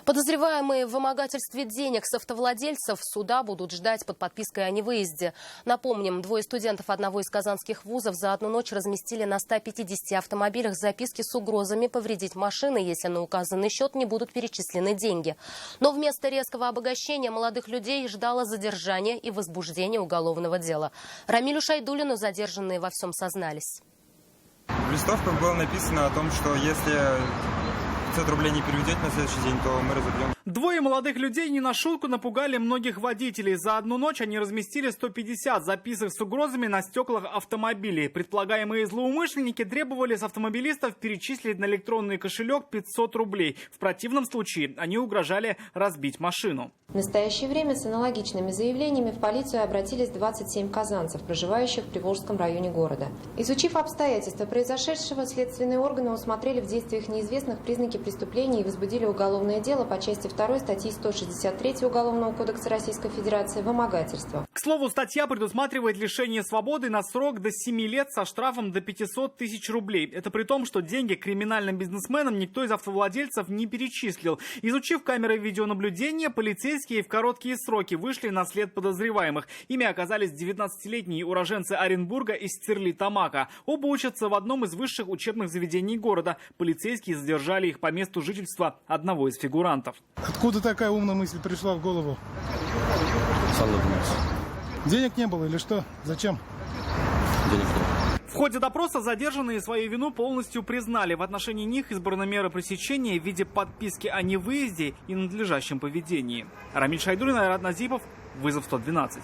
Подозреваемые в вымогательстве денег с автовладельцев суда будут ждать под подпиской о невыезде. Напомним, двое студентов одного из казанских вузов за одну ночь разместили на 150 автомобилях записки с угрозами повредить машины, если на указанный счет не будут перечислены деньги. Но вместо резкого обогащения молодых людей ждало задержание и возбуждение уголовного дела. Рамилю Шайдуллину задержанные во всем сознались. В листовках было написано о том, что если 500 рублей не переведете на следующий день, то мы разобьем. Двое молодых людей не на шутку напугали многих водителей. За одну ночь они разместили 150 записок с угрозами на стеклах автомобилей. Предполагаемые злоумышленники требовали с автомобилистов перечислить на электронный кошелек 500 рублей. В противном случае они угрожали разбить машину. В настоящее время с аналогичными заявлениями в полицию обратились 27 казанцев, проживающих в Приволжском районе города. Изучив обстоятельства произошедшего, следственные органы усмотрели в действиях неизвестных признаки преступления и возбудили уголовное дело по части 2 статьи 163 Уголовного кодекса Российской Федерации «Вымогательство». К слову, статья предусматривает лишение свободы на срок до 7 лет со штрафом до 500 тысяч рублей. Это при том, что деньги криминальным бизнесменам никто из автовладельцев не перечислил. Изучив камеры видеонаблюдения, полицейские в короткие сроки вышли на след подозреваемых. Ими оказались 19-летние уроженцы Оренбурга и Стерлитамака. Оба учатся в одном из высших учебных заведений города. Полицейские задержали их по месту жительства одного из фигурантов. Откуда такая умная мысль пришла в голову? Сам надумался. Денег не было или что? Зачем? Денег не было. В ходе допроса задержанные свою вину полностью признали. В отношении них избрана мера пресечения в виде подписки о невыезде и надлежащем поведении. Рамиль Шайдуллин, Айрат Назипов, вызов 112.